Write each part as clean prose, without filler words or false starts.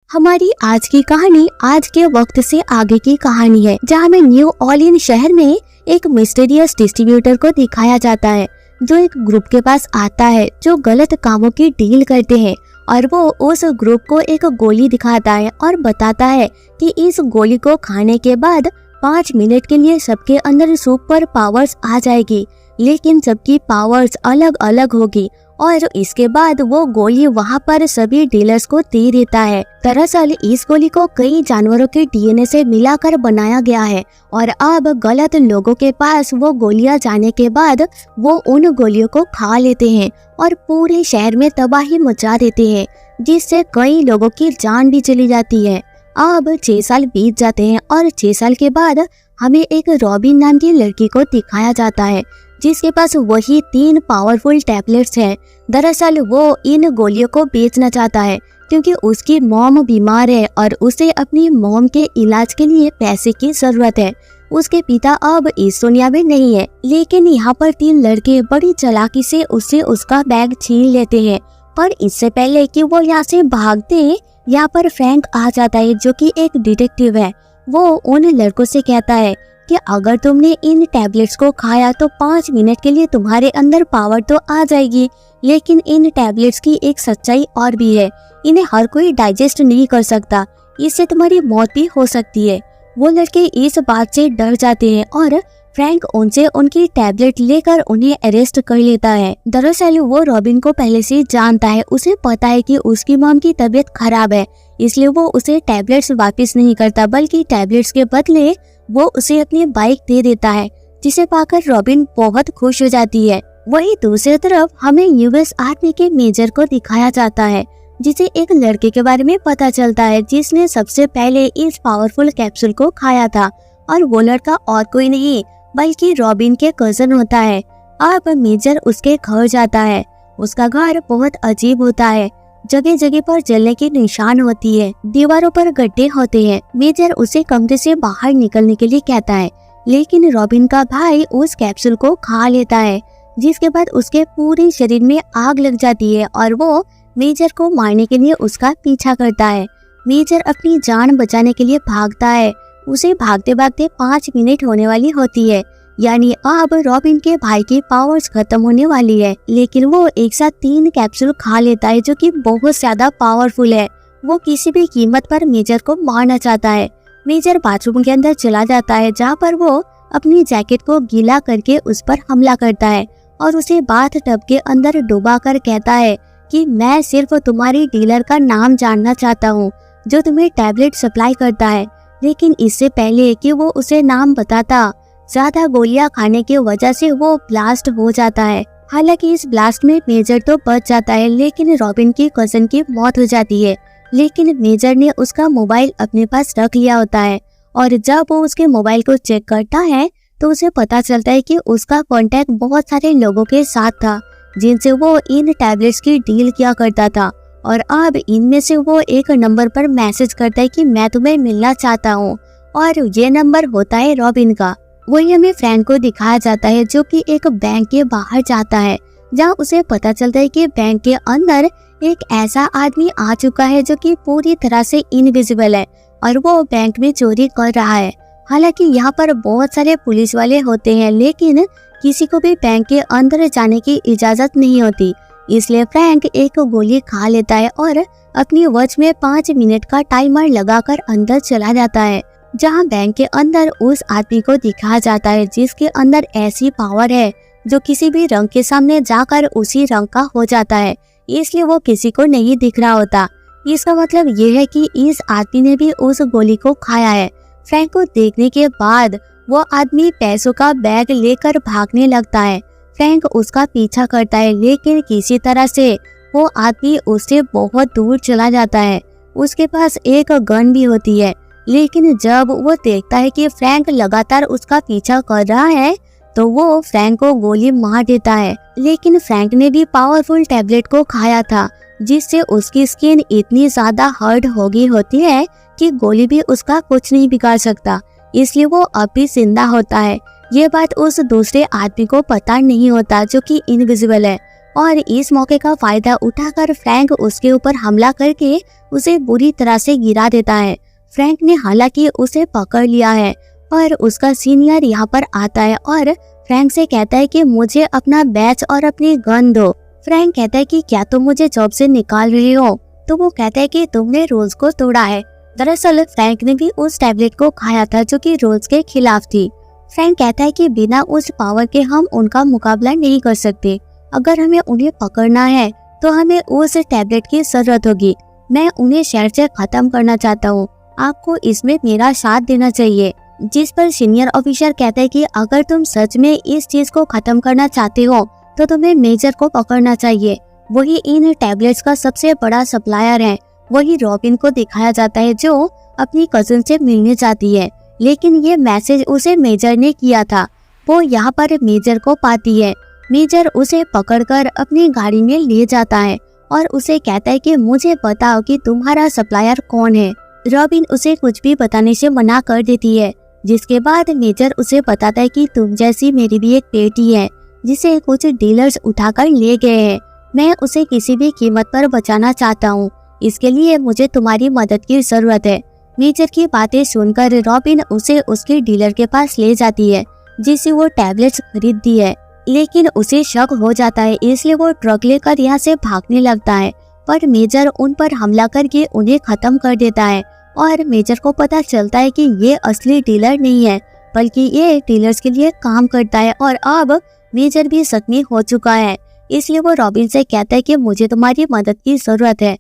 हमारी आज की कहानी आज के वक्त से आगे की कहानी है, जहाँ में न्यू ऑर्लियन शहर में एक मिस्टीरियस डिस्ट्रीब्यूटर को दिखाया जाता है जो एक ग्रुप के पास आता है जो गलत कामों की डील करते हैं, और वो उस ग्रुप को एक गोली दिखाता है और बताता है कि इस गोली को खाने के बाद 5 मिनट के लिए सबके अंदर सुपर पावर्स आ जाएगी, लेकिन सबकी पावर्स अलग अलग होगी। और इसके बाद वो गोली वहाँ पर सभी डीलर्स को दे देता है। दरअसल इस गोली को कई जानवरों के डीएनए से मिलाकर बनाया गया है, और अब गलत लोगों के पास वो गोलियां जाने के बाद वो उन गोलियों को खा लेते हैं और पूरे शहर में तबाही मचा देते हैं, जिससे कई लोगों की जान भी चली जाती है। अब 6 साल बीत जाते हैं और 6 साल के बाद हमें एक रॉबिन नाम की लड़की को दिखाया जाता है जिसके पास वही 3 पावरफुल टैबलेट्स हैं। दरअसल वो इन गोलियों को बेचना चाहता है क्योंकि उसकी मॉम बीमार है और उसे अपनी मॉम के इलाज के लिए पैसे की जरूरत है। उसके पिता अब इस दुनिया में नहीं है, लेकिन यहाँ पर 3 लड़के बड़ी चालाकी से उससे उसका बैग छीन लेते हैं। पर इससे पहले कि वो यहाँ से भागते हैं, यहाँ पर फ्रैंक आ जाता है जो कि एक डिटेक्टिव है। वो उन लड़कों से कहता है कि अगर तुमने इन टैबलेट्स को खाया तो 5 मिनट के लिए तुम्हारे अंदर पावर तो आ जाएगी, लेकिन इन टैबलेट्स की एक सच्चाई और भी है, इन्हें हर कोई डाइजेस्ट नहीं कर सकता, इससे तुम्हारी मौत भी हो सकती है। वो लड़के इस बात से डर जाते हैं और फ्रैंक उनसे उनकी टैबलेट लेकर उन्हें अरेस्ट कर लेता है। दरअसल वो रॉबिन को पहले से जानता है, उसे पता है कि उसकी मॉम की तबीयत खराब है, इसलिए वो उसे टैबलेट्स वापस नहीं करता, बल्कि टैबलेट्स के बदले वो उसे अपनी बाइक दे देता है, जिसे पाकर रॉबिन बहुत खुश हो जाती है। वहीं दूसरी तरफ हमें यूएस आर्मी के मेजर को दिखाया जाता है, जिसे एक लड़के के बारे में पता चलता है जिसने सबसे पहले इस पावरफुल कैप्सूल को खाया था, और वो लड़का और कोई नहीं बल्कि रॉबिन के कजन होता है। अब मेजर उसके घर जाता है। उसका घर बहुत अजीब होता है, जगह जगह पर जलने के निशान होती है, दीवारों पर गड्ढे होते हैं। मेजर उसे कमरे से बाहर निकलने के लिए कहता है, लेकिन रॉबिन का भाई उस कैप्सूल को खा लेता है, जिसके बाद उसके पूरे शरीर में आग लग जाती है और वो मेजर को मारने के लिए उसका पीछा करता है। मेजर अपनी जान बचाने के लिए भागता है। उसे भागते भागते 5 मिनट होने वाली होती है, यानी अब रॉबिन के भाई की पावर्स खत्म होने वाली है, लेकिन वो एक साथ 3 कैप्सूल खा लेता है जो कि बहुत ज्यादा पावरफुल है। वो किसी भी कीमत पर मेजर को मारना चाहता है। मेजर बाथरूम के अंदर चला जाता है, जहाँ पर वो अपनी जैकेट को गीला करके उस पर हमला करता है और उसे बाथ टब के अंदर डुबा कर कहता है कि मैं सिर्फ तुम्हारी डीलर का नाम जानना चाहता हूँ जो तुम्हें टैबलेट सप्लाई करता है। लेकिन इससे पहले कि वो उसे नाम बताता, ज्यादा गोलियां खाने की वजह से वो ब्लास्ट हो जाता है। हालांकि इस ब्लास्ट में मेजर तो बच जाता है, लेकिन रॉबिन की कजन की मौत हो जाती है। लेकिन मेजर ने उसका मोबाइल अपने पास रख लिया होता है, और जब वो उसके मोबाइल को चेक करता है तो उसे पता चलता है कि उसका कांटेक्ट बहुत सारे लोगों के साथ था जिनसे वो इन टैबलेट्स की डील किया करता था, और अब इनमें से वो एक नंबर पर मैसेज करता है कि मैं तुम्हें मिलना चाहता हूँ, और ये नंबर होता है रॉबिन का। वही हमें फ्रैंक को दिखाया जाता है जो कि एक बैंक के बाहर जाता है, जहाँ उसे पता चलता है कि बैंक के अंदर एक ऐसा आदमी आ चुका है जो कि पूरी तरह से इनविजिबल है और वो बैंक में चोरी कर रहा है। हालांकि यहाँ पर बहुत सारे पुलिस वाले होते हैं, लेकिन किसी को भी बैंक के अंदर जाने की इजाजत नहीं होती, इसलिए फ्रैंक एक गोली खा लेता है और अपनी वॉच में 5 मिनट का टाइमर लगाकर अंदर चला जाता है, जहां बैंक के अंदर उस आदमी को दिखाया जाता है जिसके अंदर ऐसी पावर है जो किसी भी रंग के सामने जाकर उसी रंग का हो जाता है, इसलिए वो किसी को नहीं दिख रहा होता। इसका मतलब ये है कि इस आदमी ने भी उस गोली को खाया है। फ्रैंक को देखने के बाद वो आदमी पैसों का बैग लेकर भागने लगता है। फ्रैंक उसका पीछा करता है, लेकिन किसी तरह से वो आदमी उससे बहुत दूर चला जाता है। उसके पास एक गन भी होती है, लेकिन जब वो देखता है कि फ्रैंक लगातार उसका पीछा कर रहा है तो वो फ्रैंक को गोली मार देता है। लेकिन फ्रैंक ने भी पावरफुल टैबलेट को खाया था, जिससे उसकी स्किन इतनी ज्यादा हार्ड हो गई होती है कि गोली भी उसका कुछ नहीं बिगाड़ सकता, इसलिए वो अब भी जिंदा होता है। ये बात उस दूसरे आदमी को पता नहीं होता जो कि इनविजिबल है, और इस मौके का फायदा उठाकर फ्रैंक उसके ऊपर हमला करके उसे बुरी तरह से गिरा देता है। फ्रैंक ने हालांकि उसे पकड़ लिया है और उसका सीनियर यहाँ पर आता है और फ्रैंक से कहता है कि मुझे अपना बैच और अपनी गन दो। फ्रैंक कहता है कि क्या तुम मुझे जॉब से निकाल रहे हो? तो वो कहता है कि तुमने रूल्स को तोड़ा है। दरअसल फ्रैंक ने भी उस टैबलेट को खाया था जो कि रूल्स के खिलाफ थी। फ्रैंक कहता है कि बिना उस पावर के हम उनका मुकाबला नहीं कर सकते। अगर हमें उन्हें पकड़ना है तो हमें उस टैबलेट की जरूरत होगी। मैं उन्हें शहर से खत्म करना चाहता हूँ, आपको इसमें मेरा साथ देना चाहिए। जिस पर सीनियर ऑफिसर कहता है कि अगर तुम सच में इस चीज को खत्म करना चाहते हो तो तुम्हें मेजर को पकड़ना चाहिए। वही इन टैबलेट्स का सबसे बड़ा सप्लायर है। वही रॉबिन को दिखाया जाता है जो अपनी कजिन से मिलने जाती है, लेकिन ये मैसेज उसे मेजर ने किया था। वो यहाँ पर मेजर को पाती है। मेजर उसे पकड़कर अपनी गाड़ी में ले जाता है और उसे कहता है कि मुझे बताओ कि तुम्हारा सप्लायर कौन है। रॉबिन उसे कुछ भी बताने से मना कर देती है, जिसके बाद मेजर उसे बताता है कि तुम जैसी मेरी भी एक बेटी है जिसे कुछ डीलर्स उठाकर ले गए हैं। मैं उसे किसी भी कीमत पर बचाना चाहता हूँ, इसके लिए मुझे तुम्हारी मदद की जरूरत है। मेजर की बातें सुनकर रॉबिन उसे उसके डीलर के पास ले जाती है जिसे वो टैबलेट्स खरीदती है, लेकिन उसे शक हो जाता है, इसलिए वो ट्रक लेकर यहाँ से भागने लगता है। पर मेजर उन पर हमला करके उन्हें खत्म कर देता है और मेजर को पता चलता है कि ये असली डीलर नहीं है बल्कि ये डीलर्स के लिए काम करता है और अब मेजर भी जख्मी हो चुका है। इसलिए वो रॉबिन से कहता है कि मुझे तुम्हारी मदद की जरूरत है।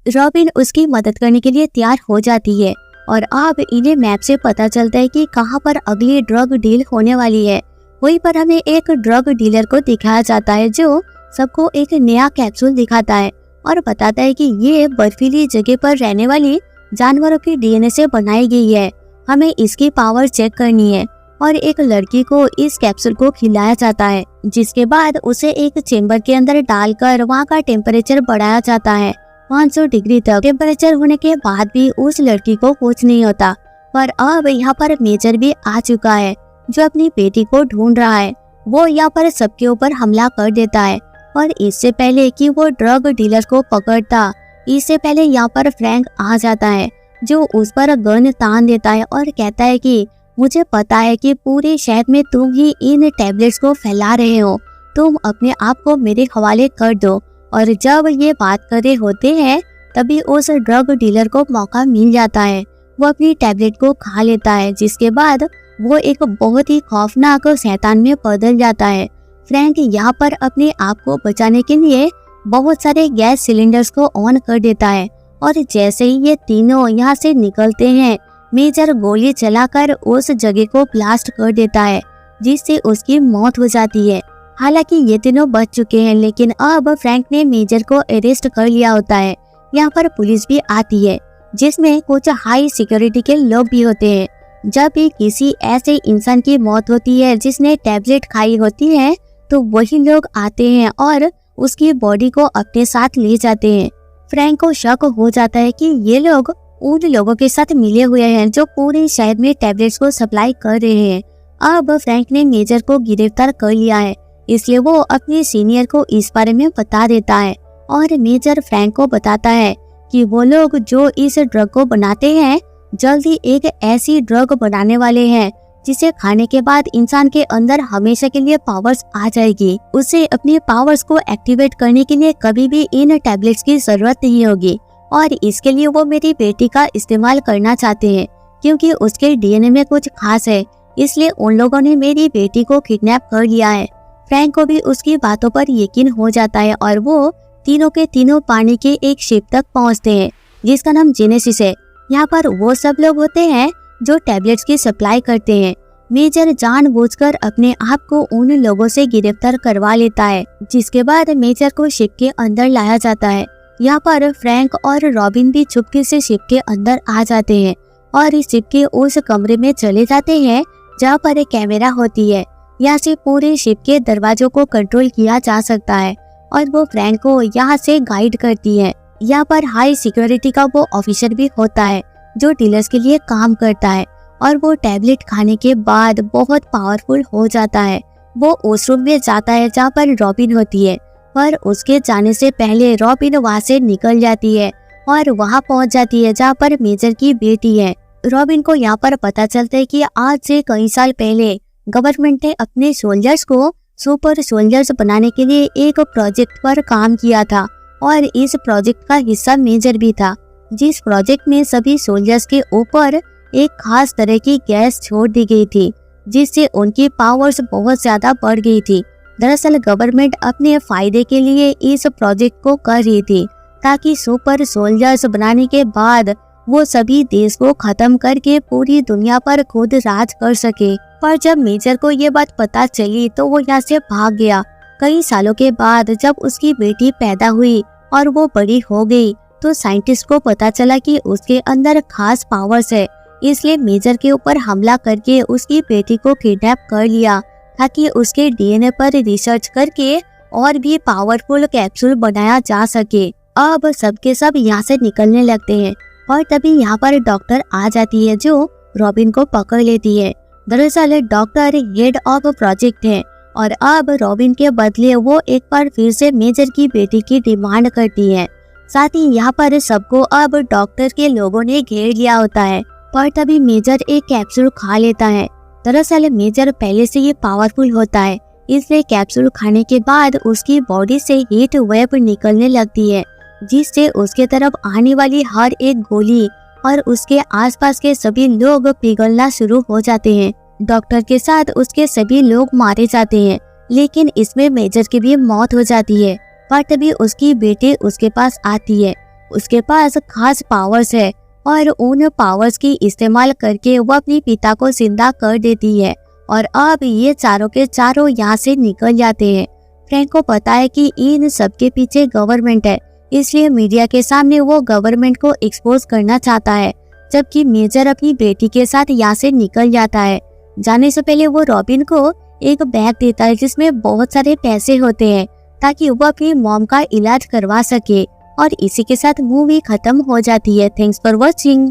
रॉबिन उसकी मदद करने के लिए तैयार हो जाती है और अब इन्हें मैप से पता चलता है कि कहाँ पर अगली ड्रग डील होने वाली है। वहीं पर हमें एक ड्रग डीलर को दिखाया जाता है जो सबको एक नया कैप्सूल दिखाता है और बताता है कि ये बर्फीली जगह पर रहने वाली जानवरों की डीएनए से बनाई गई है। हमें इसकी पावर चेक करनी है और एक लड़की को इस कैप्सूल को खिलाया जाता है, जिसके बाद उसे एक चेम्बर के अंदर डालकर वहाँ का टेम्परेचर बढ़ाया जाता है 500 डिग्री तक। टेम्परेचर होने के बाद भी उस लड़की को कुछ नहीं होता। पर अब यहाँ पर मेजर भी आ चुका है जो अपनी बेटी को ढूंढ रहा है। वो यहाँ पर सबके ऊपर हमला कर देता है और इससे पहले कि वो ड्रग डीलर को पकड़ता, इससे पहले यहाँ पर फ्रैंक आ जाता है जो उस पर गन तान देता है और कहता है कि मुझे पता है कि पूरे शहर में तुम ही इन टैबलेट्स को फैला रहे हो, तुम अपने आप को मेरे हवाले कर दो। और जब ये बात कर रहे होते हैं तभी उस ड्रग डीलर को मौका मिल जाता है। वो अपनी टैबलेट को खा लेता है, जिसके बाद वो एक बहुत ही खौफनाक शैतान में बदल जाता है। फ्रैंक यहाँ पर अपने आप को बचाने के लिए बहुत सारे गैस सिलेंडर्स को ऑन कर देता है और जैसे ही ये तीनों यहाँ से निकलते हैं मेजर गोली चलाकर उस जगह को ब्लास्ट कर देता है, जिससे उसकी मौत हो जाती है। हालांकि ये तीनों बच चुके हैं, लेकिन अब फ्रैंक ने मेजर को अरेस्ट कर लिया होता है। यहाँ पर पुलिस भी आती है जिसमें कुछ हाई सिक्योरिटी के लोग भी होते हैं। जब भी किसी ऐसे इंसान की मौत होती है जिसने टैबलेट खाई होती है तो वही लोग आते हैं और उसकी बॉडी को अपने साथ ले जाते हैं। फ्रैंक को शक हो जाता है कि ये लोग उन लोगों के साथ मिले हुए हैं जो पूरे शहर में टैबलेट्स को सप्लाई कर रहे हैं। अब फ्रैंक ने मेजर को गिरफ्तार कर लिया है, इसलिए वो अपने सीनियर को इस बारे में बता देता है और मेजर फ्रैंक को बताता है कि वो लोग जो इस ड्रग को बनाते हैं जल्दी एक ऐसी ड्रग बनाने वाले हैं जिसे खाने के बाद इंसान के अंदर हमेशा के लिए पावर्स आ जाएगी। उसे अपनी पावर्स को एक्टिवेट करने के लिए कभी भी इन टैबलेट्स की जरूरत नहीं होगी और इसके लिए वो मेरी बेटी का इस्तेमाल करना चाहते हैं क्योंकि उसके डीएनए में कुछ खास है, इसलिए उन लोगों ने मेरी बेटी को किडनैप कर लिया है। फ्रैंक को भी उसकी बातों पर यकीन हो जाता है और वो तीनों के तीनों पानी के एक शिप तक पहुंचते हैं जिसका नाम जेनेसिस है। यहाँ पर वो सब लोग होते हैं जो टैबलेट्स की सप्लाई करते हैं। मेजर जानबूझकर अपने आप को उन लोगों से गिरफ्तार करवा लेता है, जिसके बाद मेजर को शिप के अंदर लाया जाता है। यहाँ पर फ्रैंक और रॉबिन भी चुपके से शिप के अंदर आ जाते हैं और इस शिप के उस कमरे में चले जाते हैं जहाँ पर एक कैमरा होती है। यहाँ से पूरे शिप के दरवाजों को कंट्रोल किया जा सकता है और वो फ्रैंक को यहाँ से गाइड करती है। यहाँ पर हाई सिक्योरिटी का वो ऑफिसर भी होता है जो डीलर्स के लिए काम करता है और वो टैबलेट खाने के बाद बहुत पावरफुल हो जाता है। वो उस रूम में जाता है जहाँ पर रॉबिन होती है। पर उसके जाने से पहले रॉबिन वहाँ से निकल जाती है और वहाँ पहुँच जाती है जहाँ पर मेजर की बेटी है। रॉबिन को यहाँ पर पता चलता है कि आज से कई साल पहले गवर्नमेंट ने अपने सोल्जर्स को सुपर सोल्जर्स बनाने के लिए एक प्रोजेक्ट पर काम किया था और इस प्रोजेक्ट का हिस्सा मेजर भी था, जिस प्रोजेक्ट में सभी सोल्जर्स के ऊपर एक खास तरह की गैस छोड़ दी गई थी जिससे उनकी पावर्स बहुत ज्यादा बढ़ गई थी। दरअसल गवर्नमेंट अपने फायदे के लिए इस प्रोजेक्ट को कर रही थी ताकि सुपर सोल्जर्स बनाने के बाद वो सभी देश को खत्म करके पूरी दुनिया पर खुद राज कर सके। पर जब मेजर को ये बात पता चली तो वो यहाँ से भाग गया। कई सालों के बाद जब उसकी बेटी पैदा हुई और वो बड़ी हो गई तो साइंटिस्ट को पता चला कि उसके अंदर खास पावर्स है, इसलिए मेजर के ऊपर हमला करके उसकी बेटी को किडनैप कर लिया ताकि उसके डीएनए पर रिसर्च करके और भी पावरफुल कैप्सूल बनाया जा सके। अब सबके सब यहाँ से निकलने लगते हैं और तभी यहाँ पर डॉक्टर आ जाती है जो रॉबिन को पकड़ लेती है। दरअसल डॉक्टर हेड ऑफ प्रोजेक्ट है और अब रॉबिन के बदले वो एक बार फिर से मेजर की बेटी की डिमांड करती है। साथ ही यहाँ पर सबको अब डॉक्टर के लोगों ने घेर लिया होता है, पर तभी मेजर एक कैप्सूल खा लेता है। दरअसल मेजर पहले से ही पावरफुल होता है, इसलिए कैप्सूल खाने के बाद उसकी बॉडी से हीट वेव निकलने लगती है जिससे उसके तरफ आने वाली हर एक गोली और उसके आसपास के सभी लोग पिघलना शुरू हो जाते हैं। डॉक्टर के साथ उसके सभी लोग मारे जाते हैं, लेकिन इसमें मेजर की भी मौत हो जाती है। पर तभी उसकी बेटी उसके पास आती है। उसके पास खास पावर्स है और उन पावर्स की इस्तेमाल करके वो अपने पिता को जिंदा कर देती है और अब ये चारों के चारों यहाँ से निकल जाते हैं। फ्रैंक को पता है कि इन सबके पीछे गवर्नमेंट है, इसलिए मीडिया के सामने वो गवर्नमेंट को एक्सपोज करना चाहता है, जबकि मेजर अपनी बेटी के साथ यहाँ से निकल जाता है। जाने से पहले वो रॉबिन को एक बैग देता है जिसमें बहुत सारे पैसे होते हैं ताकि वो अपनी मॉम का इलाज करवा सके और इसी के साथ मूवी खत्म हो जाती है। Thanks for watching.